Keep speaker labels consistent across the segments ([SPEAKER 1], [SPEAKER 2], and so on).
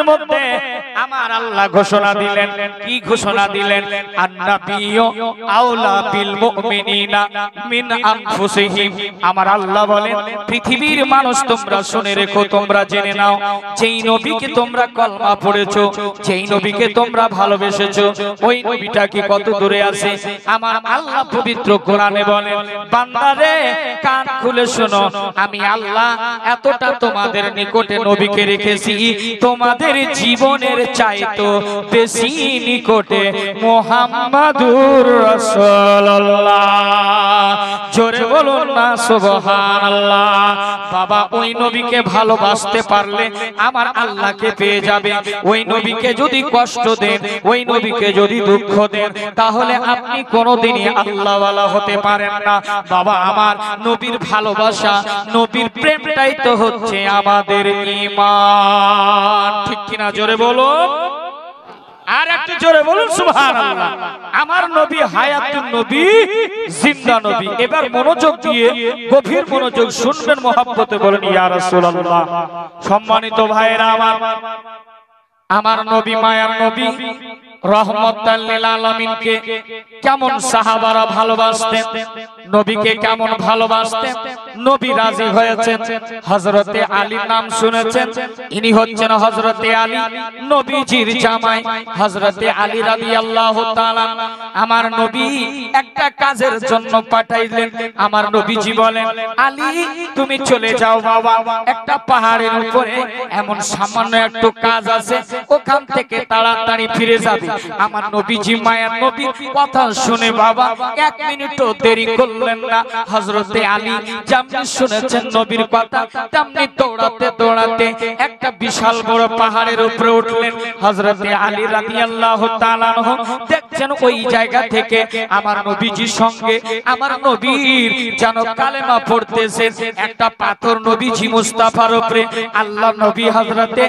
[SPEAKER 1] মধ্যে আমার আল্লাহ ঘোষণা দিলেন, কি ঘোষণা দিলেন? আন্নাবিয়্যু আওলা বিল মুমিনিনা মিন আনফুসিহিম। আমার আল্লাহ বলেন, পৃথিবীর মানুষ তোমরা শুনে রেখো, তোমরা জেনে নাও, যেই নবীকে তোমরা কলমা পড়েছো, যেই নবীকে তোমরা ভালোবেসেছো, ওই নবীটা কি কত দূরে আছে? আমার আল্লাহ পবিত্র কোরআনে বলেন, বান্দারে কান খুলে শোনো, আমি আল্লাহ এতটা তোমাদের নিকটে নবীকে রেখেছি, তোমাদের জীবনের চাইতো বেশি নিকটে মুহাম্মাদুর রাসূলুল্লাহ। জোরে বলুন না সুবহানাল্লাহ। বাবা, ওই নবীকে ভালোবাসতে পারলে আমার আল্লাহকে পেয়ে যাবে। ওই নবীকে যদি কষ্ট দেন, ওই নবীকে যদি দুঃখ দেন, তাহলে আপনি কোনোদিনই আল্লাহওয়ালা হতে পারেন না। বাবা আমার, নবীর ভালোবাসা, নবীর প্রেমটাই তো হচ্ছে আমাদের ঈমান। ঠিক কিনা? জোরে বলুন, আর একটু জোরে বলুন সুবহানাল্লাহ। আমার নবী হায়াতুন নবী, জিন্দা নবী। এবার মনোযোগ দিয়ে গভীর মনোযোগ শুনবেন, মহব্বতে বলেন ইয়া রাসূলুল্লাহ। সম্মানিত ভাইরা আমার নবী মায়ার নবী রহমতাল লিল আলামিনকে কেমন সাহাবারা ভালোবাসতেন, নবীকে কেমন ভালোবাসতেন, নবী রাজি হয়েছেন। হযরতে আলীর নাম শুনেছেন, ইনি হচ্ছেন হযরতে আলী, নবীজির জামাই হযরতে আলী রাদিয়াল্লাহু তাআলা। আমার নবী একটা কাজের জন্য পাঠাইলেন। আমার নবীজি বলেন, আলী তুমি চলে যাও বাবা, একটা পাহাড়ের উপরে এমন সামান্য একটু কাজ আছে, ওখান থেকে তাড়াতাড়ি ফিরে যাবে। আমার নবীজি মায়ার নবীর কথা শুনে বাবা এক মিনিটও দেরি করলেন না। হযরতে আলী যেমনি শুনেছেন নবীর কথা, তেমনি দৌড়াতে দৌড়াতে একটা বিশাল বড় পাহাড়ের উপরে উঠলেন। হযরতে আলী রাদিয়াল্লাহু তাআলা দেখছেন ওই জায়গা থেকে আমার নবীজির সঙ্গে আমার নবীর যেন কালেমা পড়তেছে একটা পাথর নবীজি মুস্তাফার উপরে। আল্লাহ নবী হযরতে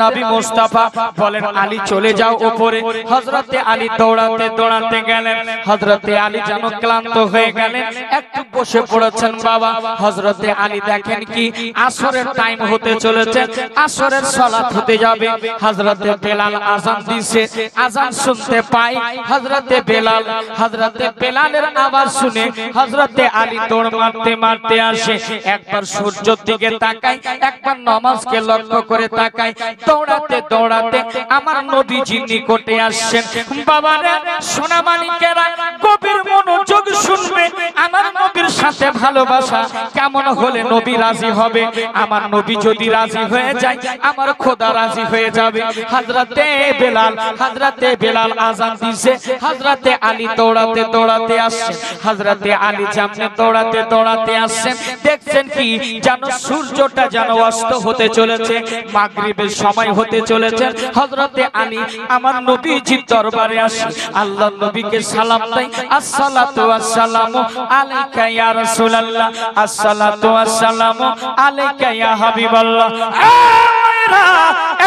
[SPEAKER 1] নবী মুস্তাফা বলেন, আলী চলে যাও উপরে। হযরতে আলী দৌড়াতে দৌড়াতে গেলেন। হযরতে আলী যেন ক্লান্ত হয়ে গেলেন, একটু বসে পড়েছেন বাবা। হযরতে আলী দেখেন কি আসরের টাইম হতে চলেছে, আসরের সালাত হতে যাবে। হযরতে বেলাল আযান দিছে, আযান শুনতে পাই হযরতে বেলালের আওয়াজ শুনে হযরতে আলী দৌড় মারতে মারতে আসে। একবার সূর্যের দিকে তাকায়, একবার নামাজকে লক্ষ্য করে তাকায়। দৌড়াতে দৌড়াতে আমার নবীজি নিকটে আসছেন। বাবারে সোনা মানিকেরা গভীর মনোযোগ শুনবে। আমার নবীর সাথে ভালোবাসা কেমন হলে নবী রাজি হবে? আমার নবী যদি রাজি হয়ে যায়, আমার খোদা রাজি হয়ে যাবে। হযরতে বেলাল আযান দিছে, হযরতে আলী দৌড়াতে দৌড়াতে আসছে। হযরতে আলী সামনে দৌড়াতে দৌড়াতে আসছেন, দেখছেন কি যেন সূর্যটা যেন অস্ত হতে চলেছে, মাগরিবের সময় হতে চলেছে। হযরতে আলী আমার নবীজির দরবারে আসে, আল্লাহর নবীকে সালাম দেয়, আসসালাতু ওয়াসসালামু আলাইকা ইয়া রাসূলুল্লাহ, আসসালাতু ওয়াসসালামু আলাইকা ইয়া হাবিবাল্লাহ।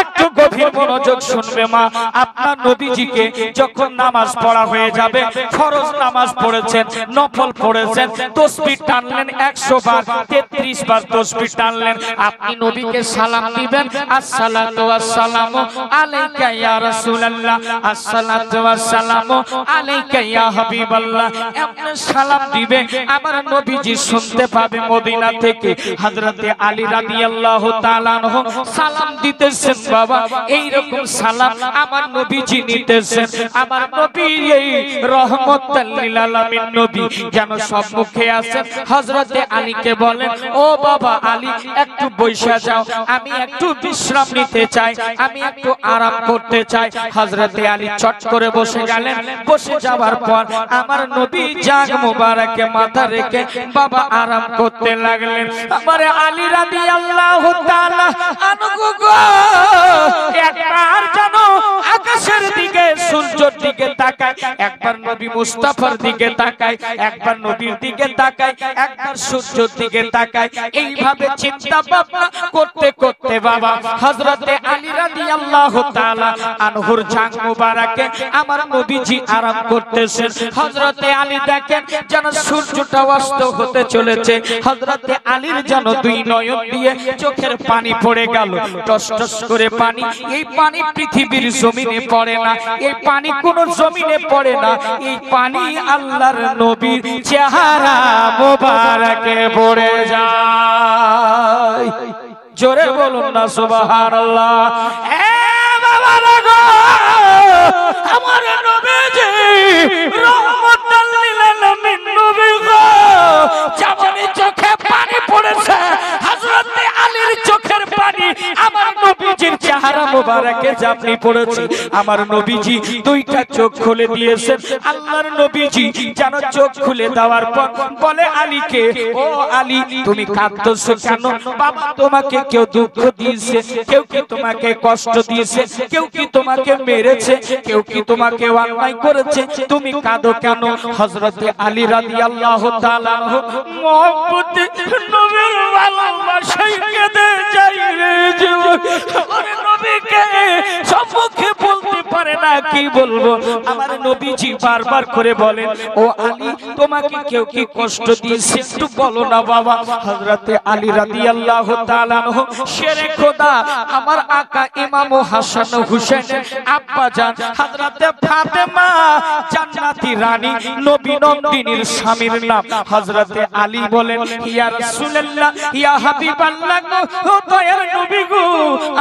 [SPEAKER 1] একটু গভীর মনোযোগ শুনবে মা। আপনার নবীজিকে যখন নামাজ পড়া হয়ে যাবে, ফরজ নামাজ পড়েছেন, নফল পড়েছেন, তাসবিহ টানলেন 100 বার, 33 বার তাসবিহ টানলেন, আপনি নবীকে সালাম দিবেন, আসসালাতু ওয়াসসালামু আলাইকা ইয়া রাসূলুল্লাহ, আসসালাতু ওয়াসসালামু আলাইকা ইয়া হাবিবাল্লাহ। আপনি সালাম দিবে, আমার নবীজি শুনতে পাবে মদিনা থেকে। হযরতে আলী রাদিয়াল্লাহু তাআলা আনহু সালাম দিতেছেন বাবা, এই রকম সালাম আমার নবীজি নিতেছেন। আমার নবী এই রহমাতুল লিল আলামিন নবী যেন সম্মুখে আছেন। হযরতে আলীকে বলেন, ও বাবা আলী একটু বসে যাও, আমি একটু বিশ্রাম নিতে চাই, আমি একটু আরাম করতে চাই। হযরতে আলী চট করে বসে গেলেন। বসে যাওয়ার পর আমার নবী জাগ মোবারকে মাথা রেখে বাবা আরাম করতে লাগলেন। আমার আলী রাদিয়াল্লাহু তাআলা আনহু গো একবার যেন আকাশের দিকে সূর্যের দিকে তাকায়, একবার নবী মুস্তাফার দিকে তাকায়, একবার নবীর দিকে তাকায়, একবার সূর্যের দিকে তাকায়। এইভাবে চিন্তা ভাবনা করতে করতে বাবা হযরতে আলী রাদিয়াল্লাহু তাআলা আনহুর জান মুবারকে আমার নবীজি আরাম করতেছেন। হযরতে আলী দেখেন যেন সূর্যটা অস্ত হতে চলেছে। হযরতে আলীর যেন দুই নয়ন দিয়ে চোখের পানি পড়ে গেল, টস টস করে পানি। এই পানি পৃথিবীর জমিনে পড়ে না, এই পানি কোন জমিনে পড়ে না, এই পানি আল্লাহর নবীর চেহারা মোবারকে পড়ে যায়। জোরে বলুন না সুবহানাল্লাহ। এ বাবা গো, আমার নবীজি রহমাতুল লিল আলামিন নবী গো, যেমনই চোখে পানি পড়েছে হযরতে আলীর চোখের পানি আমার নবীজির চেহারা মোবারকে যেমনি পড়েছে, আমার নবীজি দুইটা চোখ খুলে দিয়েছেন। আল্লাহর নবীজি যেন চোখ খুলে দেওয়ার পর বলে আলীকে, ও আলী তুমি কাঁদতেছো কেন? বাবা তোমাকে কেউ দুঃখ দিয়েছে, কেউ কি তোমাকে কষ্ট দিয়েছে, কেউ কি তোমাকে মেরেছে, কেউ কি তোমাকে অন্যায় করেছে, তুমি কাঁদো কেন? হযরতে আলী রাদিয়াল্লাহু তাআলা মহব্বতে নবীর ভালোবাসায় কেঁদে যায় রে জীবন। আমার নবীকে সম্মুখে বলতে পারে না, কি বলবো। আমার নবীজি বারবার করে বলেন, ও আলী তোমাকে কেউ কি কষ্ট দিয়েছে একটু বলো না বাবা। হযরতে আলী রাদিয়াল্লাহু তাআলা শেরে খোদা আমার আকা ইমাম হাসান হুসাইনের আব্বা জান হযরতে ফাতেমা জান্নাতি রানী নবী নন্দিনীর স্বামীর নাম হযরতে আলী বলেন, ইয়া রাসূলুল্লাহ ইয়া হাবিবাল্লাহ, ও দয়ার নবী গো,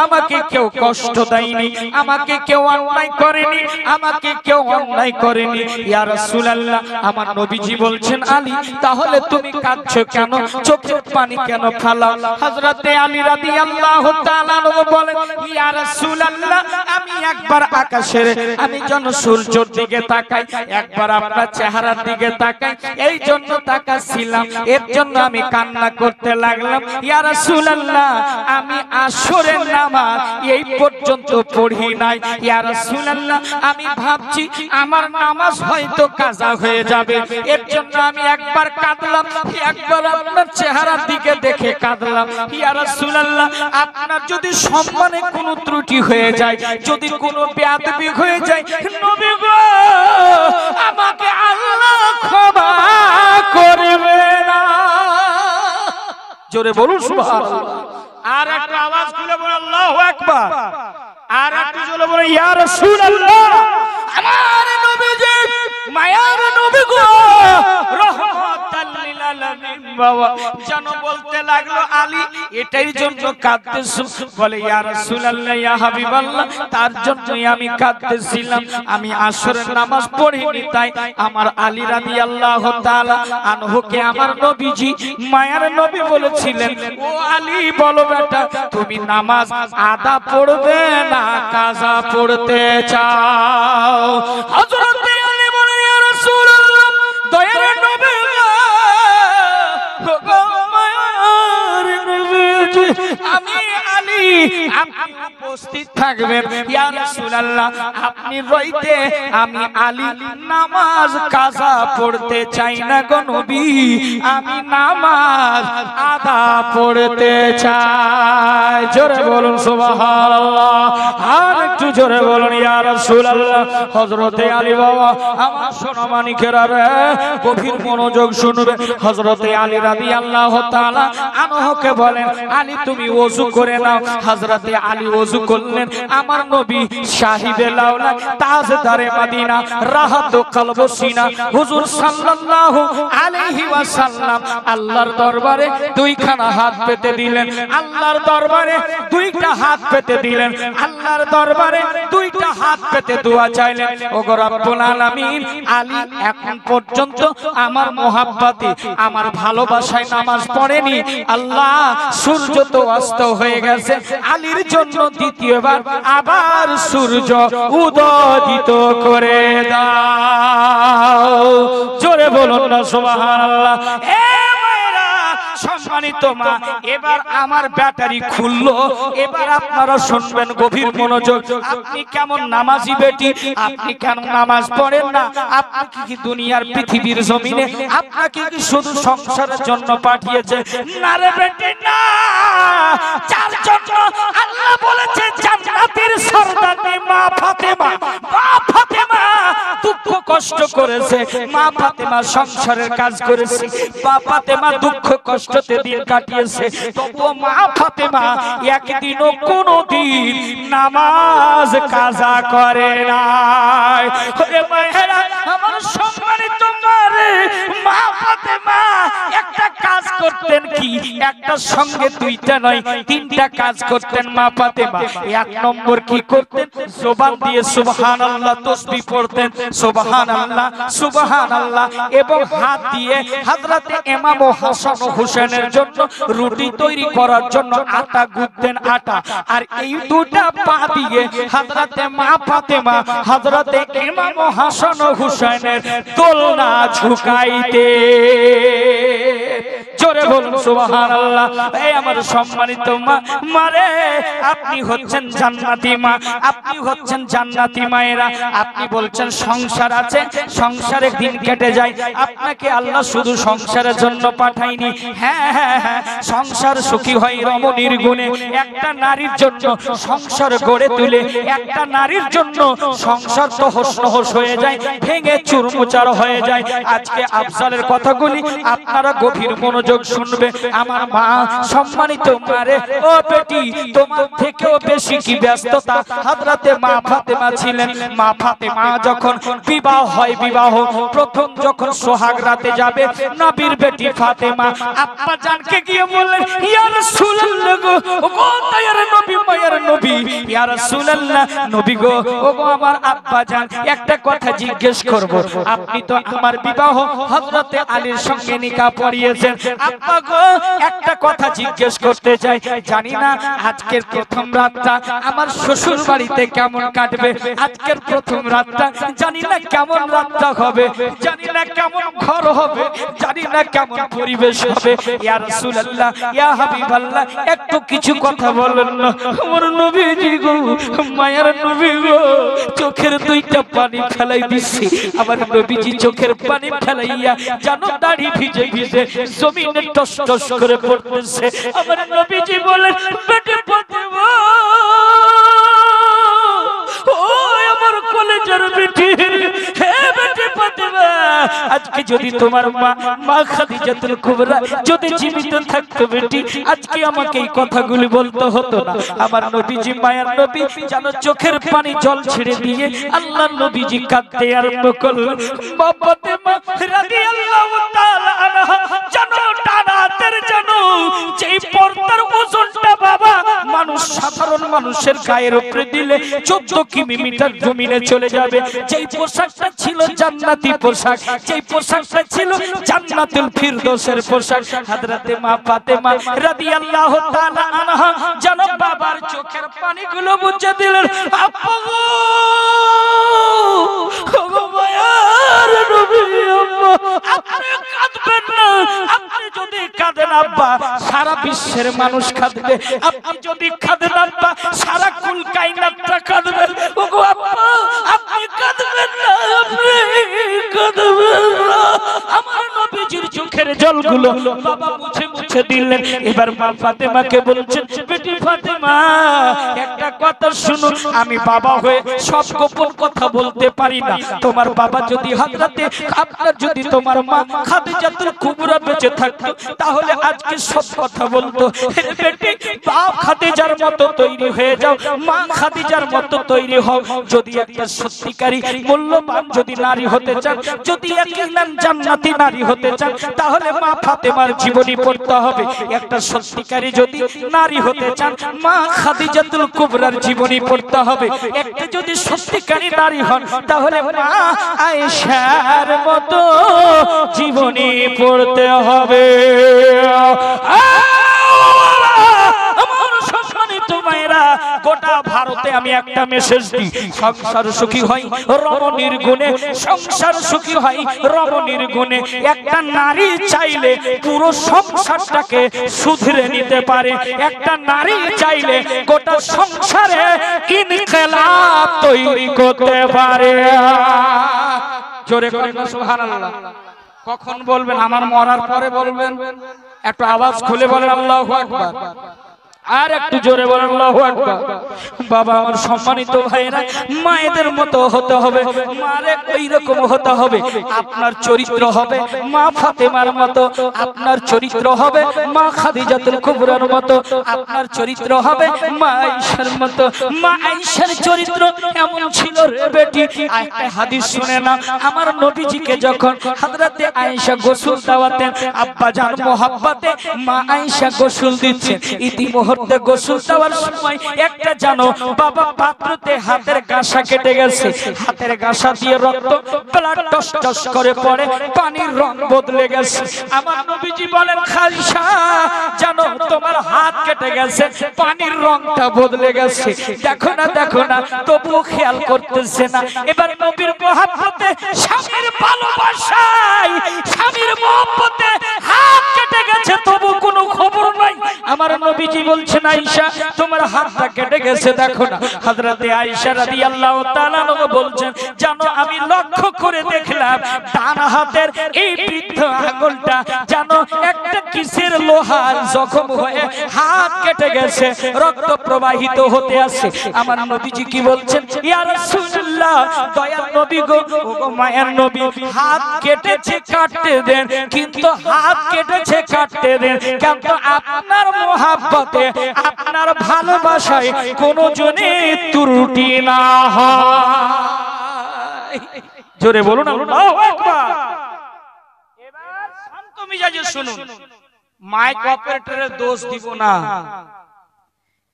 [SPEAKER 1] আমাকে কেউ কষ্ট দেয়নি, আমাকে কেউ অন্যায় করেনি, আমাকে কেউ অন্যায় করেনি। ইয়া রাসূলুল্লাহ আমার নবীজি বলছেন, আলী তাহলে তুমি কাঁদছো কেন, চোখের পানি কেন ফেলাও? হযরতে আলী রাদিয়াল্লাহু তাআলা বলেন, ইয়া রাসূলুল্লাহ আমি একবার আকাশের, আমি যেন সূর্যের দিকে তাকাই, একবার আপনার চেহারার দিকে তাকাই, এই জন্য তাকাচ্ছিলাম, এর জন্য আমি কান্না করতে লাগলাম। ইয়া রাসূলুল্লাহ আমি আসরের নামাজ এই পর্যন্ত পড়ি নাই। ইয়া রাসূলুল্লাহ আমি ভাবছি আমার নামাজ হয়তো কাজা হয়ে যাবে, এর জন্য আমি একবার কাঁদলাম, একবার আপনার চেহারার দিকে দেখে কাঁদলাম। ইয়া রাসূলুল্লাহ আপনার যদি সম্মানে কোনো ত্রুটি হয়ে যায়, যদি কোনো বেয়াদবি হয়ে যায়, নবী গো আমাকে আল্লাহ ক্ষমা করবে না। জোরে বলুন সুবহানাল্লাহ। আর একটা আওয়াজ তুলে বলুন আল্লাহু আকবার। আর একটু জোরে বলুন ইয়া রাসূলুল্লাহ। আমার নবীজি মায়ার নবী গো রহমাতাল লিল আলামিন বাবা যেন বলতে লাগলো, আলী এটাই জন্য কাঁদতেছো? বলে ইয়া রাসূলুল্লাহ ইয়া হাবিবাল্লাহ তার জন্যই আমি কাঁদতেছিলাম, আমি আসরের নামাজ পড়িনি, তাই আমার আলী রাদিয়াল্লাহু তাআলা আনহুকে আমার নবীজি মায়ার নবী বলেছিলেন, ও আলী বলো বেটা তুমি নামাজ আদা পড়বে না কাজা পড়তে চাও? হযরত আলী বলে ইয়া রাসূলুল্লাহ দয়ার নবী আমি আলী আপনি উপস্থিত থাকবেন। ইয়া রাসূলুল্লাহ আপনি রইতে আমি আলী নামাজ কাজা পড়তে চাই না গো নবী, আমি নামাজ আদা পড়তে চাই। জোরে বলুন সুবহানাল্লাহ। আর একটু জোরে বলুন ইয়া রাসূলুল্লাহ। হযরতে আলী বাবা আমার সোনা মানিকেরা রে গভীর মনোযোগ শুনবে। হযরতে আলী রাদিয়াল্লাহু তাআলা আনহুকে বলেন, আলী তুমি ওযু করে নাও। হযরতে আলী ওযু করলেন। আমার নবী সাহিবে লাওলা তাজদারে মদিনা রাহাত কলব সিনা হুজুর সাল্লাল্লাহু আলাইহি ওয়াসাল্লাম আল্লাহর দরবারে দুইখানা হাত পেতে দিলেন, আল্লাহর দরবারে দুইটা হাত পেতে দিলেন, আল্লাহর দরবারে দুইটা হাত পেতে দোয়া চাইলেন, ওগো রব্বুল আলামিন আলী এখন পর্যন্ত আমার মোহাব্বতে আমার ভালোবাসায় নামাজ পড়েনি, আল্লাহ সূর্য তো অস্ত হয়ে গেছে, আলীর জন্য দ্বিতীয়বার আবার সূর্য উদয়িত করে দাও। জোরে বলুন না সুবহানাল্লাহ। এ মায়েরা সম্মানিত মা, এবার আমার ব্যাটারি খুললো, এবার আপনারা শুনবেন গভীর মনোযোগ। আপনি কেমন নামাজি বেটি, আপনি কেন নামাজ পড়েন না? আপনি কি দুনিয়ার পৃথিবীর জমিনে আপনাকে কি শুধু সংসারের জন্য পাঠিয়েছে? না রে বেটি না, যার জন্য আল্লাহ বলেছে জান্নাতের সরদারনি মা ফাতেমা। মা ফাতেমা দুঃখ কষ্ট করেছে, মা ফাতেমা সংসারের কাজ করেছে, মা ফাতেমা দুঃখ কষ্টতে দিন কাটিয়েছে, তবুও মা ফাতেমা একদিনও কোনোদিন নামাজ কাজা করে নাই। ওরে মায়েরা আমার সম্মানিত মারে, মা ফাতেমা একটা কাজ করতেন কি, একটা সঙ্গে দুইটা নয় তিনটা কাজ করতেন মা ফাতেমা। এক নম্বর কি করতেন? জবান দিয়ে সুবহানাল্লাহ তাসবিহ পড়তেন, সুবহানাল্লাহ সুবহানাল্লাহ, এবং হাত দিয়ে হযরতে ইমাম হাসান ও হুসেনের জন্য রুটি তৈরি করার জন্য আটা গুঁথতেন, আটা। আর এই দুটা পা দিয়ে হযরতে মা ফাতেমা হযরতে ইমাম হাসান ও হুসেনের দোলনা ঝুঁকাইতে। জোরে বলুন সুবহানাল্লাহ। এই আমার সম্মানিত মা, মারে আপনি হচ্ছেন জান্নাতি মা, আপনি হচ্ছেন জান্নাতি মায়েরা। আপনি বলছেন সংসার আছে, সংসারে দিন কেটে যায়, আপনাকে আল্লাহ শুধু সংসারের জন্য পাঠায়নি। হ্যাঁ হ্যাঁ হ্যাঁ, সংসার সুখী হয় রমণীর গুণে। একটা নারীর জন্য সংসার গড়ে তুলে, একটা নারীর জন্য সংসার তো হোস নহস হয়ে যায়, ভেঙে চুরমুচার হয়ে যায়। আজকে আফজালের কথাগুলি আপনারা গভীর মনোযোগ শুনবে। আমার মা, সম্মানিত মারে, ও বেটি তোমার থেকেও বেশি কি ব্যস্ততা হযরতে মা ফাতেমা ছিলেন। মা ফাতেমা যখন বিবাহ হয়, বিবাহ প্রথম যখন সোহাগ রাতে যাবে, নবীর বেটি ফাতেমা আব্বা জানকে গিয়ে বললেন, ইয়া রাসূলুল্লাহ গো, ওগো দয়ার নবী, মায়ের নবী, ইয়া রাসূলুল্লাহ নবী গো, ওগো আমার আব্বা জান, একটা কথা জিজ্ঞেস করব। আপনি তো আমার বিবাহ হযরতে আলীর সঙ্গে নিকাহ পড়িয়েছেন, আব্বা গো একটা কথা জিজ্ঞেস করতে চাই। জানি না আজকের প্রথম রাতটা আমার শ্বশুর বাড়িতে কেমন কাটবে, আজকের প্রথম রাতটা জানি না কেমন রাতটা হবে, জানি না কেমন ঘর হবে, জানি না কেমন পরিবেশ হবে। ইয়া রাসূলুল্লাহ, ইয়া হাবিবাল্লাহ, একটু কিছু কথা বলেন না। আমার নবীজি গো, মায়ের নবী গো, চোখের দুইটা পানি ফেলাই দিছি। আমার নবীজি চোখের পানি ফেলাইয়া জানো দাড়ি ভিজে ভিজে জমিনে টস টস করে পড়তেছে। আমার নবীজি বলেন, বেটি ফাতেমা, ও আমার কলেজের বেটি, হে বেটি ফাতেমা, আজকে যদি তোমার মা খাদিজাতুল কুবরা যদি জীবিত থাকতো বেটি, আজকে আমাকে এই কথাগুলি বলতে হতো না। আমার নবীজি, মায়ের নবী যেন চোখের পানি জল ছেড়ে দিয়ে আল্লাহর নবীজি কাঁদতে আরম্ভ করলেন। মা ফাতেমা রাদিয়াল্লাহু তাআলা আনহা জানো টানাতের জানো যেই পর্দার ওজনটা বাবা মানুষ, সাধারণ মানুষের গায়ের উপরে দিলে 14 কিলোমিটার জমিনে চলে যাবে। যেই পোশাকটা ছিল জান্নাতি পোশাক, যেই পোশাকটা ছিল জান্নাতুল ফিরদৌসের পোশাক, হযরতে মা ফাতেমা রাদিয়াল্লাহু তাআলা আনহা যেন বাবার চোখের পানিগুলো মুছে দিলেন। আব্বা গো, ওগো মায়ার নবী, আব্বা আপনি কাঁদবেন না, আপনি যদি কাঁদেন আব্বা সারা বিশ্বের মানুষ কাঁদবে, আপনি যদি কাঁদেন আব্বা সারা কুল কায়নাতটা কাঁদবে। ওগো আব্বা আপনি কাঁদবেন না, আপনি কাঁদবেন না। আমার নবীজির চোখের জলগুলো বাবা মুছে মুছে দিলেন। এবার মা ফাতেমাকে বলছেন, বেটি ফাতেমা একটা কথা শুনো, আমি বাবা হয়ে সব গোপন কথা বলতে পারি না। তোমার বাবা যদি হযরতে আপনার যদি তোমার মা খাদিজাতুল কুবরা বেঁচে থাকতো তাহলে আজকে সব কথা বলতো। বেটি বাপ খাদিজার মতো তৈরি হয়ে যাও, মা খাদিজার মতো তৈরি হও। যদি একটা সত্যিকারী মূল্যবান যদি নারী হতে চান, যদি একজন জান্নাতি নারী হতে চান, তাহলে মা ফাতেমার জীবনী পড়তে হবে। একটা সত্যিকারী যদি নারী হতে চান, মা খাদিজাতুল কুবরার জীবনী পড়তে হবে। একটা যদি সত্যিকারী নারী হন, তাহলে মা আয়েশার মতো জীবনী পড়তে হবে। আমার সম্মানিত মায়েরা, গোটা ভারতে আমি একটা মেসেজ দিই, সংসার সুখী হয় রমণীর গুণে, সংসার সুখী হয় রমণীর গুণে। একটা নারী চাইলে পুরো সংসারটাকে শুধরে নিতে পারে, একটা নারী চাইলে গোটা সংসারে ইনকিলাব তৈরি করতে পারে। জোরে করে সুবহানাল্লাহ। কখন বলবেন? আমার মরার পরে বলবেন। একটু আওয়াজ খুলে বলেন আল্লাহু আকবার। আর একটু জোরে বলেন আল্লাহু আকবার। বাবা আমার সম্মানিত ভাইরা, মায়েদের মতো হতে হবে, মারে ওই রকম হতে হবে। আপনার চরিত্র হবে মা ফাতেমার মতো, আপনার চরিত্র হবে মা খাদিজাতুল কুবরার মতো, আপনার চরিত্র হবে মা আয়েশার মতো। মা আয়েশার চরিত্র এমন ছিল রে বেটি, একটা হাদিস শুনে না। আমার নবীজিকে যখন হযরতে আয়েশা গোসল দেওয়াতেন, আব্বা জান মোহাব্বতে মা আয়েশা গোসল দিচ্ছেন, ইতিমধ্যে গোসল দেওয়ার সময় একটা জানো বাবা পাত্রতে হাতের গাসা কেটে গেছে, হাতের গাসা দিয়ে রক্ত ব্লাড টস টস করে পড়ে, পানির রং বদলে গেছে। আমার নবীজি বলেন খালিশা জানো তোমার হাত কেটে গেছে, পানির রংটা বদলে গেছে, দেখো না দেখো না, তবুও খেয়াল করতেছে না। এবার নবীর মহব্বতে, স্বামীর ভালোবাসায়, স্বামীর মহব্বতে হাত কেটে গেছে, তবু কোনো খবর নাই। আমার নবীজি বলছেন আয়েশা তোমার হাতটা কেটে গেছে, দেখো না। হযরতে আয়েশা রাদিয়াল্লাহু তাআলা আনহা বলছেন জানো আমি লক্ষ্য করে দেখলাম ডান হাতের এই বৃদ্ধ আঙ্গুলটা জানো একটা কিসের লোহার জখম হয়ে হাত কেটে গেছে, রক্ত প্রবাহিত হতে আছে। আমার নবীজি কি বলছেন? ইয়া রাসূলুল্লাহ, দয়ার নবী গো, ওগো মায়ের নবী, হাত কেটেছে কাটতে দেন, কিন্তু হাত কেটেছে কাটতে দেন, কিন্তু আপনার মহব্বতে, আপনার ভালোবাসায় কোনো জনে ত্রুটি না হয়। জোরে বলুন আল্লাহু আকবার। এবার শান্ত মিজাজে শুনুন, মাইক অপারেটরের দোষ দিব না,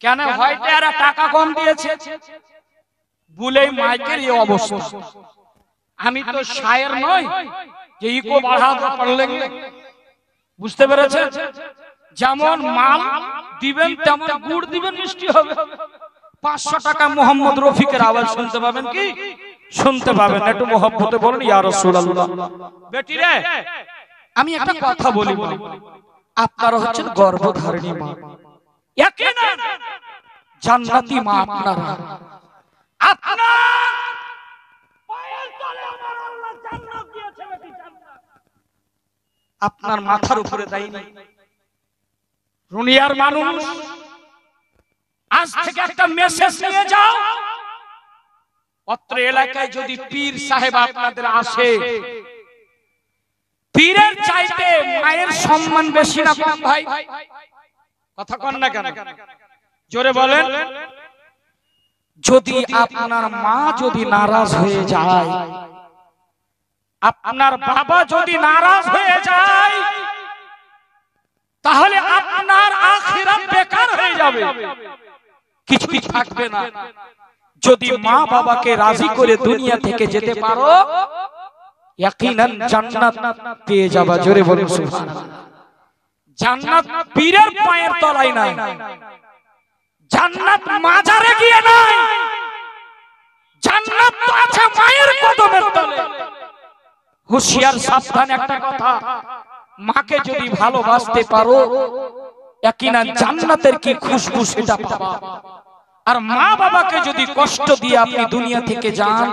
[SPEAKER 1] কেন হয়তো এরা টাকা কম দিয়েছে বলেই মাইকের এই অবস্থা। আমি তো শায়ের নই যে ইকো বাড়াতে পারলেন, বুঝতে পেরেছেন? যেমন মাল দিবেন তেমন গুড় দিবেন, মিষ্টি হবে। 500 টাকা মোহাম্মদ রফিকের আওয়াজ শুনতে পাবেন কি? শুনতে পাবেন। একটু মোহাব্বতে বলুন ইয়া রাসূলুল্লাহ। বেটি রে, আমি একটা কথা বলি, আপনারা হচ্ছেন গর্ভধারিণী মা, ইয়াকিনান জান্নাতি মা আপনারা। আপনার পায়ের তলে আমার আল্লাহ জান্নাত দিয়েছে বেটি, জান্নাত আপনার মাথার উপরে দেয়নি। দুনিয়ার মানুষ আজ থেকে একটা মেসেজ নিয়ে যাও, অত্র এলাকায় যদি পীর সাহেব আপনাদের আসে, পীরের চাইতে মায়ের সম্মান বেশি না কম ভাই? কথা কন না কেন? জোরে বলেন। যদি আপনার মা যদি নারাজ হয়ে যায়, আপনার বাবা যদি নারাজ হয়ে যায়, তাহলে আপনার আখিরাত বেকার হয়ে যাবে, কিছুই থাকবে না। যদি মা বাবাকে রাজি করে দুনিয়া থেকে যেতে পারো, ইয়াকিনান জান্নাত পেয়ে যাবা। জোরে বলুন সুবহানাল্লাহ। জান্নাত পীরের পায়ের তলায় নাই, জান্নাত মাজারে গিয়ে নাই, জান্নাত তো আছে মায়ের কদমের তলে। হুঁশিয়ার সাবধান একটা কথা, মাকে যদি ভালোবাসতে পারো, ইয়াকিনান জান্নাতের কি খুশবু সেটা পাবা। আর মা বাবাকে যদি কষ্ট দিয়ে আপনি দুনিয়া থেকে যান,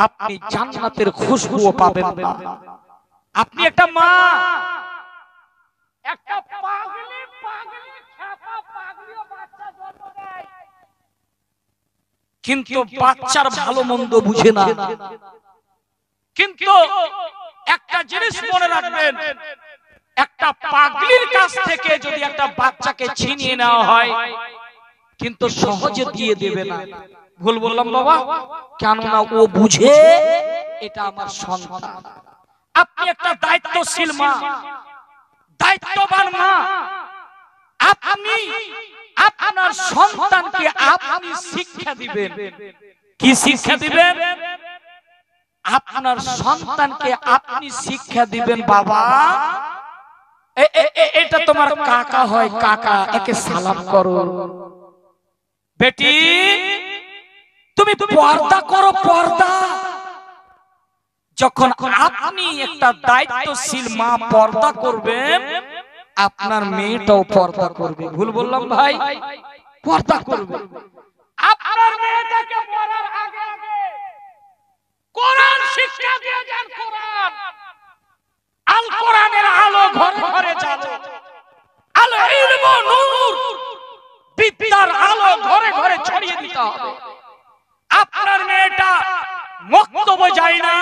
[SPEAKER 1] আপনি জান্নাতের খুশবুও পাবেন না। আপনি একটা মা, একটা পাগলি ছাপা পাগলিও বাচ্চা জন্ম দেয়, কিন্তু বাচ্চার ভালো মন্দ বুঝে না। কিন্তু একটা জিনিস মনে রাখবেন, একটা পাগলির কাছ থেকে যদি একটা বাচ্চাকে ছিনিয়ে নেওয়া হয়, কিন্তু সহজে দিয়ে দেবে না। ভুল বললাম বাবা? কেননা ও বুঝে এটা আমার সন্তান। আপনি একটা দায়িত্বশীল মা, দায়িত্ববান মা, আপনি আপনার সন্তানকে আপনি শিক্ষা দিবেন। কি শিক্ষা দিবেন? আপনার সন্তানকে আপনি শিক্ষা দিবেন, বাবা এটা তোমার কাকা হয়, কাকা, একে সালাম করো। বেটি তুমি পর্দা করো, পর্দা। যখন আপনি একটা দায়িত্বশীল মা পর্দা করবেন, আপনার মেয়েটাও পর্দা করবে। ভুল বললাম ভাই? পর্দা করবে। আপনার মেয়েটাকে পড়ার আগে আগে কোরআন শিক্ষা দিয়ে যান। কোরআন, আল কোরআনের আলো ঘরে ঘরে জ্বালো। আল ইলমু নূর, বিদ্যার আলো ঘরে ঘরে ছড়িয়ে দিতে হবে। আপনার মেয়েটা মক্তবে যায় না,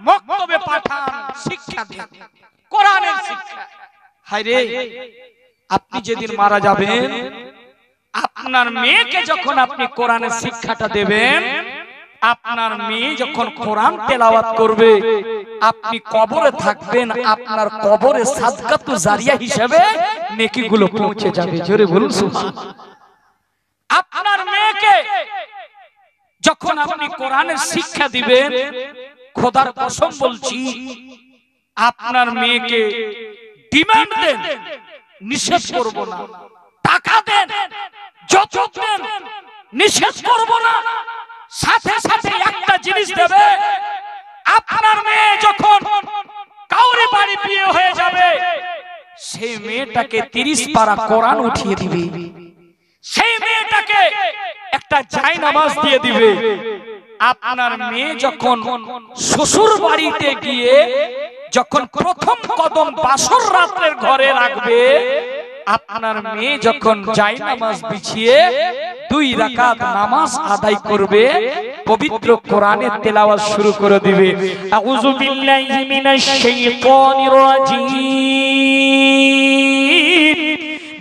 [SPEAKER 1] মক্তবে পাঠান, শিক্ষা দেন, কোরআনের শিক্ষা। হায়রে, আপনি যেদিন মারা যাবেন, আপনার মেয়েকে যখন আপনি কোরআনের শিক্ষাটা দেবেন, আপনার মেয়ে যখন কোরআন তেলাওয়াত করবে, আপনি কবরে থাকবেন, আপনার কবরে সাদকাতু জারিয়া হিসেবে নেকিগুলো পৌঁছে যাবে। জোরে বলুন সুবহানাল্লাহ। আপনার মেয়েকে যখন আপনি কোরআনের শিক্ষা দিবেন, খোদার কসম বলছি, আপনার মেয়েকে ডিমান্ড দেন, নিষেধ করব না। টাকা দেন, যত দেন, নিষেধ করব না। সাথে সাথে একটা জিনিস দেবে, আপনার মেয়ে যখন কাউরি বাড়ি বিয়ে হয়ে যাবে, সেই মেয়েটাকে 30 পারা কোরআন উঠিয়ে দিবে। সেই মেয়েটাকে একটা জায়নামাজ দিয়ে দিবে। আপনার মেয়ে যখন শ্বশুর বাড়িতে গিয়ে যখন প্রথম কদম বাসর রাতের ঘরে রাখবে, আপনার মেয়ে যখন জায়নামাজ বিছিয়ে 2 রাকাত নামাজ আদায় করবে, পবিত্র কোরআনের তেলাওয়াত শুরু করে দিবে। আউযু বিল্লাহি মিনাশ শাইতানির রাজীম।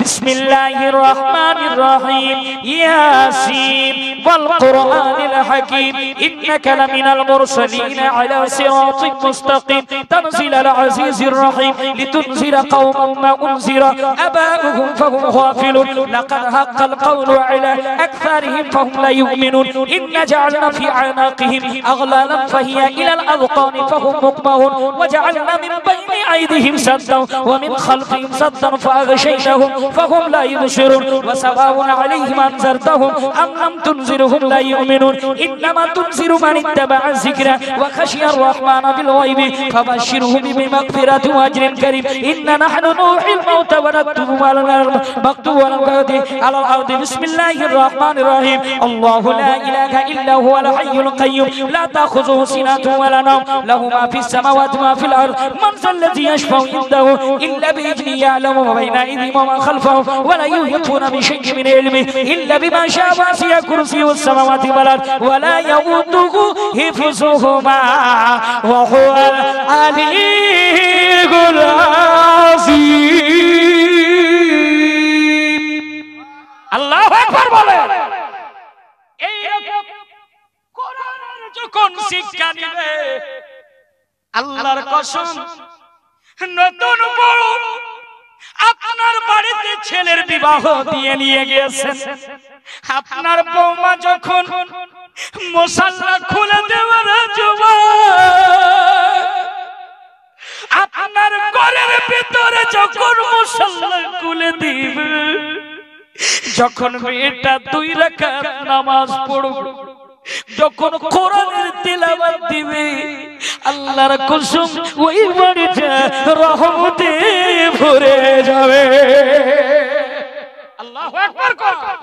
[SPEAKER 1] বিসমিল্লাহির রহমানির রহিম। ইয়াসিন ওয়াল কুরআনিল হাকীম ইন্নাকা লামিনাল মুরসালিন আলা সিরাতিন মুস্তাকিম তানজিলাল আজিজির রহিম লিতুনজিরা কওমান মা উনজিরা আবাউহুম ফাহুম গাফিলুন লাকাদ হাক্কাল কাওলু আলা আকসারিহিম ফাহুম লা ইউমিনুন ইন্না জাআলনা ফি আনাকিহিম আগলালান ফাহিয়া ইলাল আযকানি ফাহুম মুকমাহুন ওয়া জাআলনা মিন বাইনি আইদিহিম সাদ্দান ওয়া মিন খালফিহিম সাদ্দান ফাআগশাইনাহুম ফাহুম লা ইবসিরুন ওয়া সাওয়াউন আলাইহিম আনজারতাহুম আম লাম তুনজিরহুম লা ইউমিনুন ইন্নামা তুনজিরু মান ইত্তাবা'a যিকরা ওয়া খাশিয়ার রাহমানা বিল গায়বি ফাবাশশিরহুম বিমাগফিরাতি ওয়া আজরিন কারীম ইন্না নাহনু নুহিল মাউতা ওয়া নাকতুবু মা মাকতুব ওয়া নাকদি আলাল আরদি বিসমিল্লাহির রাহমানির রহিম আল্লাহু লা ইলাহা ইল্লা হুয়াল হাইয়ুল কাইয়্যুম লা তাখুযুহু সিনাতুন ওয়া লা নাওম লাহু মা ফিস সামাওয়াতি ওয়া মা ফিল আরদ মান যাল্লাযী ইয়াশফাউ ইনদাহু ইল্লা বিইذনিহি ইয়ালামু মা বাইনা আইদিহিম ওয়া মা খালফাহুম ওয়া লা ইউহিতুনা বিশাইইন মিন ইলমিহি ইল্লা বিমা শাআ ওয়াসি'a কুরসিয়্যুস সামাওয়াতি ওয়াল আরদ ওয়া লা ইয়াউদুহু হিফযুহুমা ওয়া হুয়াল আলিয়্যুল আযীম। আল্লাহু আকবার বলেন। এই রকম কোরআনের যখন শিক্ষা নিবে, আল্লাহর কসম, নতুন বড় আপনার বাড়িতে ছেলের বিবাহ দিয়ে নিয়ে গিয়েছেন, আপনার বৌমা যখন মুসাল্লা খুলে দেওয়ার জবাব, আপনার ঘরের ভিতরে যখন মুসাল্লা খুলে দিবে, যখন মেয়েটা 2 রাকাত নামাজ পড়বে, যখন কোরআনের তেলাওয়াত দিবে, আল্লাহর কসম ওই বাড়িটা রহমতে ভরে যাবে। আল্লাহু আকবার।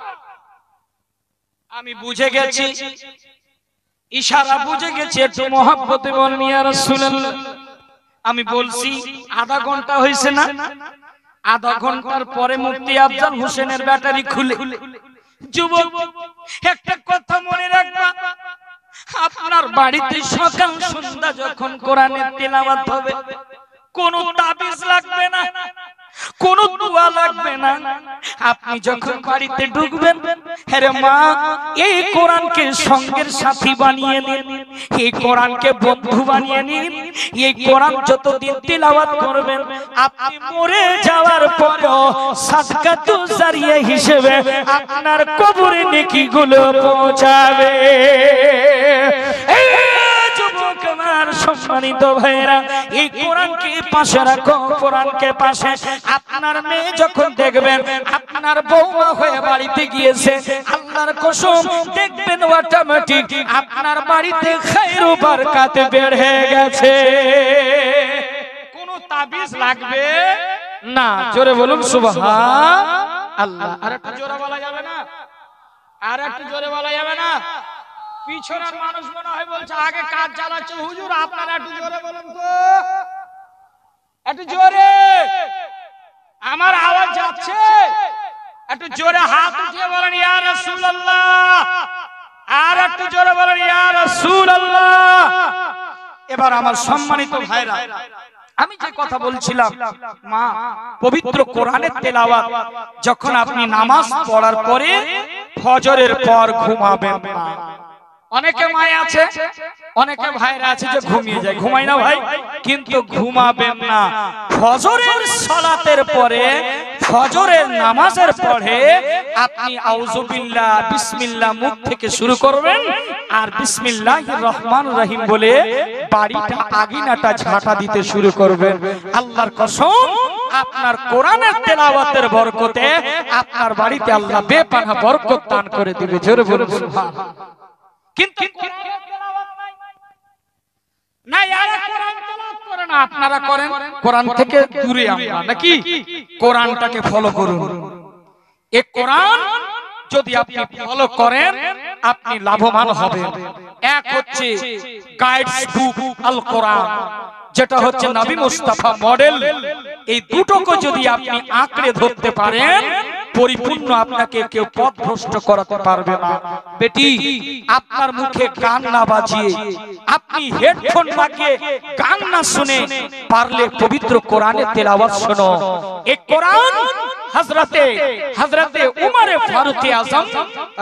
[SPEAKER 1] আমি বুঝে গেছি, ইশারা বুঝে গেছি, একটু মহব্বতে বলেন ইয়া রাসূলুল্লাহ। আমি বলছি আধা ঘন্টা হয়েছে না, আধা ঘন্টার পরে মুফতি আফজাল হোসেনের ব্যাটারি খুলে। যুবক, একটা কথা মনে রাখবা, আপনার বাড়িতে সকাল সন্ধ্যা যখন কোরআনের তেলাওয়াত হবে, কোনো তাবিজ লাগবে না, কোনো দোয়া লাগবে না। আপনি যখন বাড়িতে ঢুকবেন, আরে মা এই কোরআনকে সঙ্গের সাথী বানিয়ে নিন, এই কোরআনকে বন্ধু বানিয়ে নিন। এই কোরআন যতদিন তেলাওয়াত করবেন, আপনি মরে যাওয়ার পরেও সাদকাতু জারিয়া হিসেবে আপনার কবরে নেকিগুলো পৌঁছাবে। এই যুবক আমার সম্মানিত ভাইরা, এই কোরআনকে পাশে রাখো, কোরআনকে পাশে। আপনার মেয়ে যখন দেখবেন আপনার বৌমা হয়ে বাড়িতে গিয়েছে, আল্লাহর কসম দেখবেন অটোমেটিক আপনার বাড়িতে খায়র ও বরকত বের হয়ে গেছে। কোন তাবিজ লাগবে না। জোরে বলুন সুবহানাল্লাহ। আর একটু জোরে বলা যাবে না? আর একটু জোরে বলা যাবে না? পিছনের মানুষ মনে হয় বলছে আগে কাজ চালাচ্ছে হুজুর, আপনারা একটু জোরে বলুন তো, একটু জোরে। আমার আওয়াজ যাচ্ছে? একটু জোরে হাত উঠিয়ে বলেন ইয়া রাসূলুল্লাহ। আর একটু জোরে বলেন ইয়া রাসূলুল্লাহ। এবার আমার সম্মানিত ভাইরা, আমি যে কথা বলছিলাম, মা পবিত্র কোরআনের তেলাওয়াত যখন আপনি নামাজ পড়ার পরে ফজরের পর ঘুমাবেন না। অনেকে মায়ে আছে, অনেকে ভাইরা আছে যে ঘুমিয়ে যায়, ঘুমাই না ভাই, কিন্তু ঘুমাবেন না। ফজরের সালাতের পরে, ফজরের নামাজের পরে আপনি আউযুবিল্লাহ বিসমিল্লাহ মুখ থেকে শুরু করবেন আর বিসমিল্লাহির রহমানির রহিম বলে বাড়িটা আগিনাটা ঝাঁটা দিতে শুরু করবেন। আল্লাহর কসম আপনার কোরআনের তেলাওয়াতের বরকতে আপনার বাড়িতে আল্লাহ বেপানা বরকত দান করে দিবে। জোরে বলুন সুবহানাল্লাহ। কিন্তু কোরআনের তেলাওয়াত নাই, আর কোরআন তেলাওয়াত করে না, আপনারা করেন। কোরআন থেকে দূরে আমরা নাকি? কোরআনটাকে ফলো করুন। এই কোরআন যদি আপনি ফলো করেন আপনি লাভবান হবেন। এক হচ্ছে গাইডস বুক আল কোরআন, যেটা হচ্ছে নবী মুস্তাফা মডেল। এই দুটোকে যদি আপনি আঁকড়ে ধরতে পারেন পরিপূর্ণ আপনাকে কেউ পথভ্রষ্ট করাতে পারবে না। বেটি, আপনার মুখে গান না বাজিয়ে, আপনি হেডফোন লাগিয়ে গান না শুনে পারলে পবিত্র কোরআনের তেলাওয়াত শোনো। এই কোরআন হযরতে উমর ফারুক আযম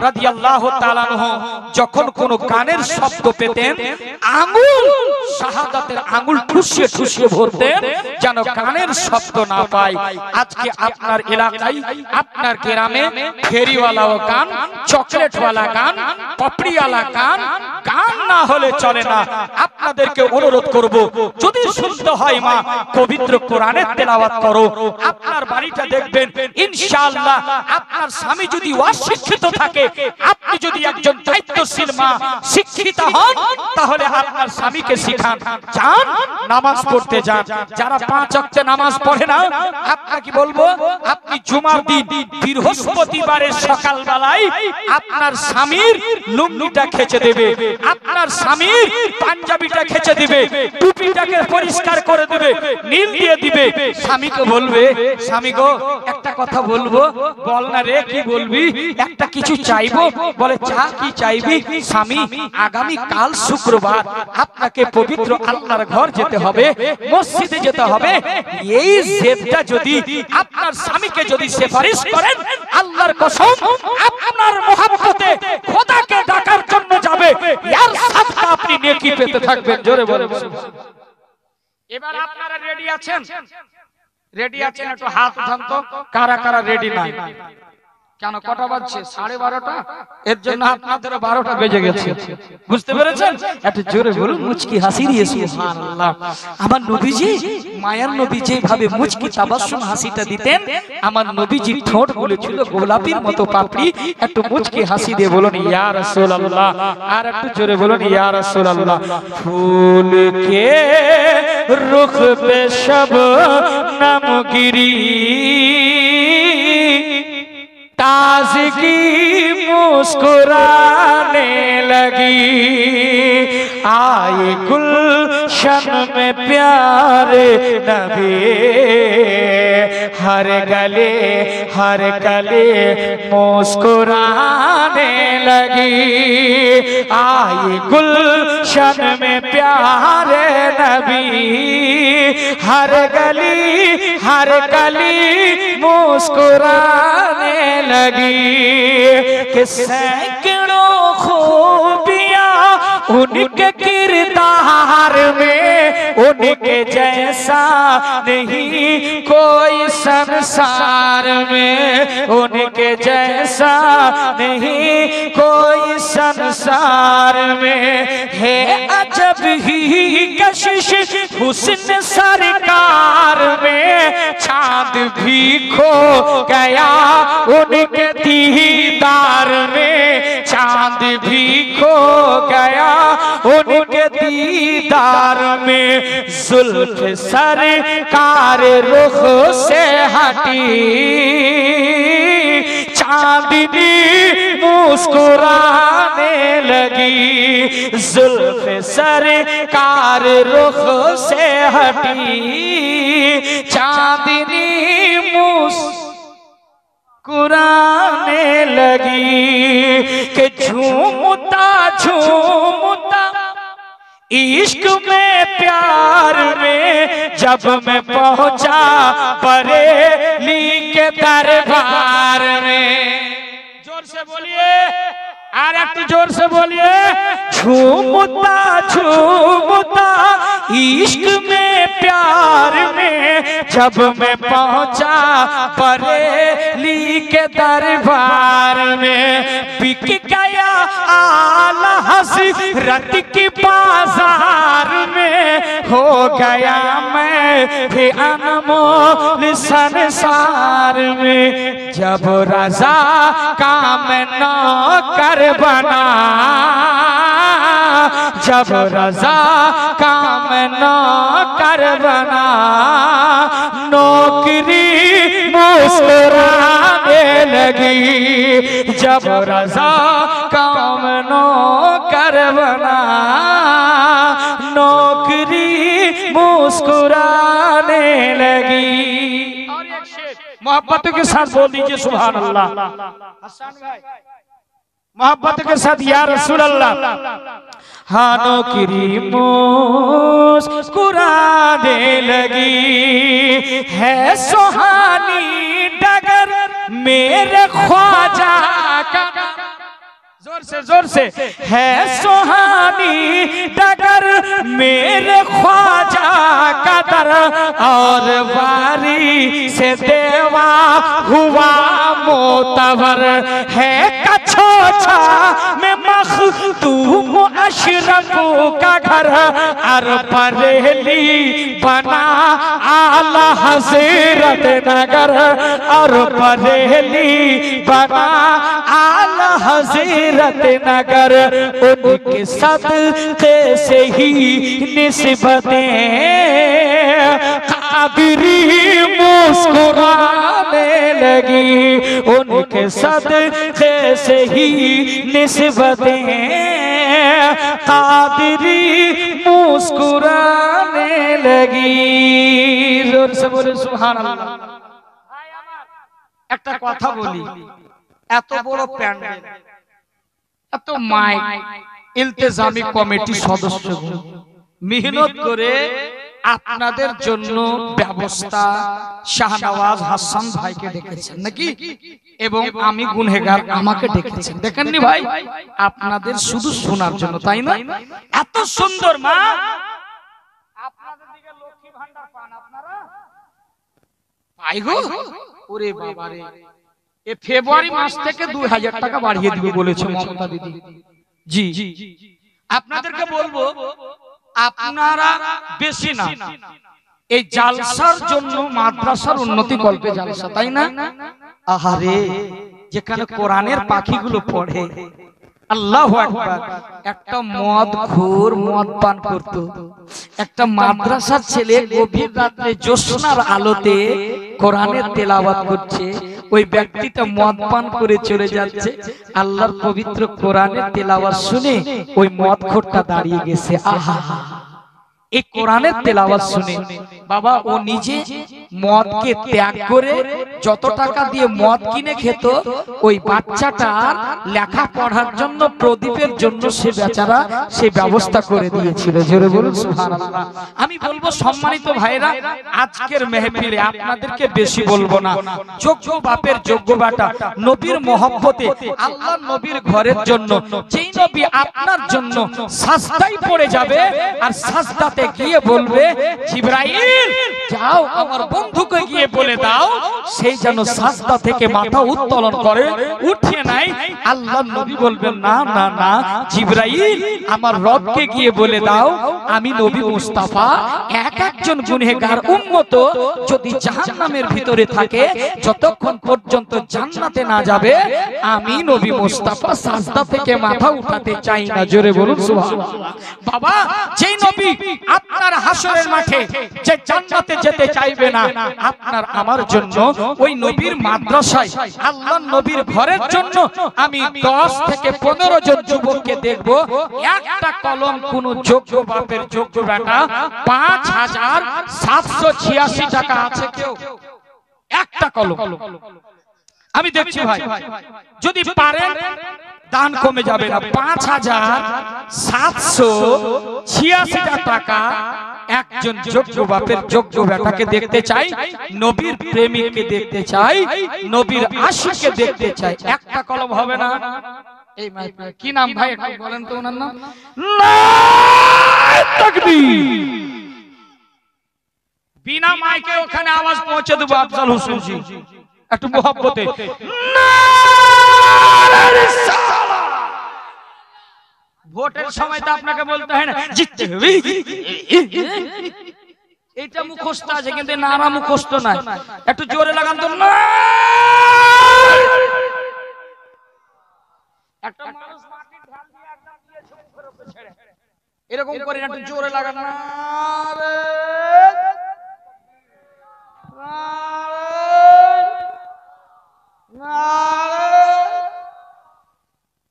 [SPEAKER 1] রাদিয়াল্লাহু তাআলা আনহু যখন কোন গানের শব্দ পেতেন আঙ্গুল শাহাদাতের আঙ্গুল ঠুসিয়ে ঠুসিয়ে ভরতেন যেন গানের শব্দ না পায়। আজকে আপনার এলাকায়, আপনার গ্রামে ফেরিওয়ালাও গান, চকলেটওয়ালা গান, পাপড়িওয়ালা গান, গান না হলে চলে না। আপনাদেরকে অনুরোধ করব, যদি শুনতে হয় মা পবিত্র কোরআনের তেলাওয়াত করো। আপনার বাড়িটা দেখবেন ইনশাআল্লাহ আপনার স্বামী যদি অশিক্ষিত থাকে, আপনি যদি একজন দায়িত্বশীল মা শিক্ষিত হন, তাহলে আপনার স্বামীকে শিখান, যান নামাজ পড়তে যান। যারা 5 ওয়াক্ত নামাজ পড়ে না, আপনাকে বলবো আপনি জুমার দিন বৃহস্পতিবারের সকালবেলায় আপনার স্বামীর লুঙ্গিটা খেচে দেবে, আপনার স্বামীর পাঞ্জাবিটা খেচে দিবে, টুপিটাকে পরিষ্কার করে দেবে, নীল দিয়ে দিবে। স্বামীকে বলবে, স্বামী গো একটা কথা বলবো। বল না রে, কি বলবি? একটা কিছু চাইবো। বলে চা, কি চাইবি? স্বামী আগামী কাল শুক্রবার আপনাকে পবিত্র আল্লাহর ঘর যেতে হবে, মসজিদে যেতে হবে। এই জেদটা যদি আপনার স্বামীকে যদি সুপারিশ করেন, আল্লাহর কসম আপনার মহব্বতে খোদাকে ডাকার জন্য যাবে, এর সাথে আপনি নেকি পেতে থাকবেন। জোরে বলেন। এবার আপনারা রেডি আছেন? রেডি আছেন? একটু হাত উঠান তো, কারা কারা রেডি নাই? কেন কটা বাজছে? 12:30। এর জন্য আপনাদের 12টা বেজে গেছে, বুঝতে পেরেছেন? একটু জোরে বলুন, মুচকি হাসি দিয়ে সুবহানাল্লাহ। আমার নবীজি, মায়ার নবী যেভাবে মুচকি তাবাসসুম হাসিটা দিতেন, আমার নবীজির ঠোঁট গুলো ছিল গোলাপের মতো পাপড়ি। একটু মুচকি হাসি দিয়ে বলুন ইয়া রাসূলুল্লাহ। আর একটু জোরে বলুন ইয়া রাসূলুল্লাহ। ফুল কে রুখ পে শবনম গিরি, ताज़गी मुस्कुराने लगी, आए गुलशन में प्यारे नबी, हर गले मुस्कुराने लगी, आए गुलशन में प्यारे नबी, हर गली मुस्कुराने लगी, कि सैकड़ों खूबियां उनके किरदार में, उनके जैसा नहीं कोई संसार में, उनके जैसा नहीं कोई संसार में है अजब ही कशिश हुस्न सरकार में चांद भी खो गया उनके दीदार में चांद भी खो गया उनके दीदार में जुल्फ सरकार रुख से हटी चांदनी मुस्कुराने लगी जुल्फ सरकार रुख से हटी चांदनी मुस्कुराने लगी कि झूमता झूमता इश्क में प्यार में जब मैं पहुंचा बरेली के दरबार में जोर से बोलिए अरे तू जोर से बोलिए झूमता झूमता इश्क में प्यार में जब मैं पहुंचा बरेली के दरबार में बिक गया आला हज़रत की बाजार में हो गया मैं भी अनमोल संसार में जब रज़ा काम नौकर बना जब रज़ा काम नौकर बना नौकरी मुस्कुराने लगी जब रज़ा काम नौकर बना नौकरी मुस्कुराने लगी। और एक शेर मोहब्बत के साथ बोल दीजिए सुभान अल्लाह। हसन भाई मोहब्बत के साथ या रसूल अल्लाह। हाँ नौकरी मुस्कुराने लगी है सुहानी डगर मेरे ख्वाजा का जोर से है सुहानी डगर मेरे ख्वाजा का दर और वारी से देवा हुआ मोतबर है कछोछा में मखदूम अशरफ का घर और बरेली बना आला हज़रत नगर और बरेली बना आला हज़रत नगर उनके सदक़े से ही निस्बतें कादरी मुस्कुराने लगी उनके सदक़े से ही निस्बतें कादरी मुस्कुराने लगी। जोर से बोले सुभान अल्लाह। একটা কথা বলি এত বড় প্যান্ডেল এত মাইক ইলতেজামি কমিটি সদস্যগণ মেহনত করে আপনাদের জন্য ব্যবস্থা শাহনওয়াজ হাসান ভাইকে ডেকেছেন নাকি এবং আমি গুনহেগার আমাকে ডেকেছেন দেখেননি ভাই আপনাদের শুধু শোনার জন্য তাই না এত সুন্দর মা আপনাদের দিকে লক্ষ্মী ভান্ডার পান আপনারা পাই গো ওরে বাবা রে এ ফেব্রুয়ারি মাস থেকে 2000 টাকা বাড়িয়ে দিবে বলেছে মমতা দিদি জি আপনাদেরকে বলবো আপনারা বেশি না এই জালসার জন্য মাদ্রাসার উন্নতি কল্পে জালসা তাই না আহারে যেখানে কোরআনের পাখিগুলো পড়ে আল্লাহু আকবার একটা মদখোর মদ পান করত একটা মাদ্রাসার ছেলে গভীর রাতে জ্যোৎস্নার আলোতে কোরআনের তেলাওয়াত করছে ওই ব্যক্তিটা মদ পান করে চলে যাচ্ছে আল্লাহর পবিত্র কোরআনের তেলাওয়াত শুনে ওই মদখোরটা দাঁড়িয়ে গেছে আহা এই কোরআনের তেলাওয়াত শুনে বাবা ও নিজে মদকে ত্যাগ করে যত টাকা দিয়ে মদ কিনে খেত ওই বাচ্চাটার লেখাপড়ার জন্য প্রদীপের জন্য সে বেচারা সে ব্যবস্থা করে দিয়েছিল জোরে বলুন সুবহানাল্লাহ আমি বলবো সম্মানিত ভাইরা আজকের মেহফিলে আপনাদেরকে বেশি বলবো না যোগ্য বাপের যোগ্য বেটা নবীর মহব্বতে আল্লাহর নবীর ঘরের জন্য যেই নবী আপনার জন্য সাজদায় পড়ে যাবে আর সাজদাতে গিয়ে বলবে জিবরাইল যাও আমার বন্ধুকে গিয়ে বলে দাও সেই যেন সাজদা থেকে মাথা উত্তোলন করে উঠিয়ে নাই। আল্লাহর নবী বলবেন না না না জিবরাইল আমার রবকে গিয়ে বলে দাও আমি নবী মুস্তাফা এক একজন গুনাহগার উম্মত যদি জাহান্নামের ভিতরে থাকে যতক্ষণ পর্যন্ত জান্নাতে না যাবে আমি নবী মুস্তাফা সাজদা থেকে মাথা উঠাতে চাই না। জোরে বলুন সুবহানাল্লাহ। বাবা যেই নবী আপনার হাসরের মাঠে যে জান্নাতে যেতে চাইবে না আপনার আমার জন্য ওই নবীর মাদ্রাসায় আল্লাহর নবীর ঘরের জন্য আমি 10 থেকে 15 জন যুবককে দেখব একটা কলম কোন যোগ্য বাপের যোগ্য বেটা 5786 টাকা আছে কেউ একটা কলম আমি দেখছি ভাই যদি পারেন দান কমে যাবে না 5786 টাকা একজন যোগ্য বাপের যোগ্য বেটাকে দেখতে চাই নবীর প্রেমিককে দেখতে চাই নবীর আশিককে দেখতে চাই একটা কলম হবে না। এই কি নাম ভাই একটু বলেন তো ওনার নাম। তাকবীর বিনা মাইকে ওখানে আওয়াজ পৌঁছে দেবো আফজাল হোসেন জি একটু মোহাব্বতে ভোটের সময় তো আপনাকে বলতে হয় না জিততে হবে এটা মুখস্থ আছে কিন্তু নারা মুখস্থ নাই একটু জোরে লাগান তো না একটা মানুষ মাটির ঢাল দিয়ে একদম দিয়েছে মুখের উপরে ছেড়ে এরকম করে একটু জোরে লাগান না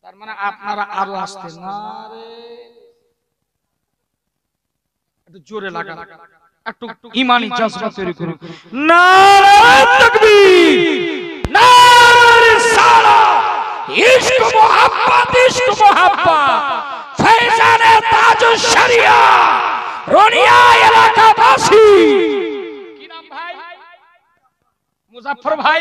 [SPEAKER 1] তার মানে আপনারা আরো আসতে না একটু জোরে লাগান একটু ঈমানি জজবা তৈরি করুন। নারে তাকবীর নারে রিসালাত ইশক মোহাব্বত ইশক মোহাব্বত ফয়জানে তাজুশ শরিয়া রনিয়া এলাকাবাসী কি নাম ভাই মুজাফফর ভাই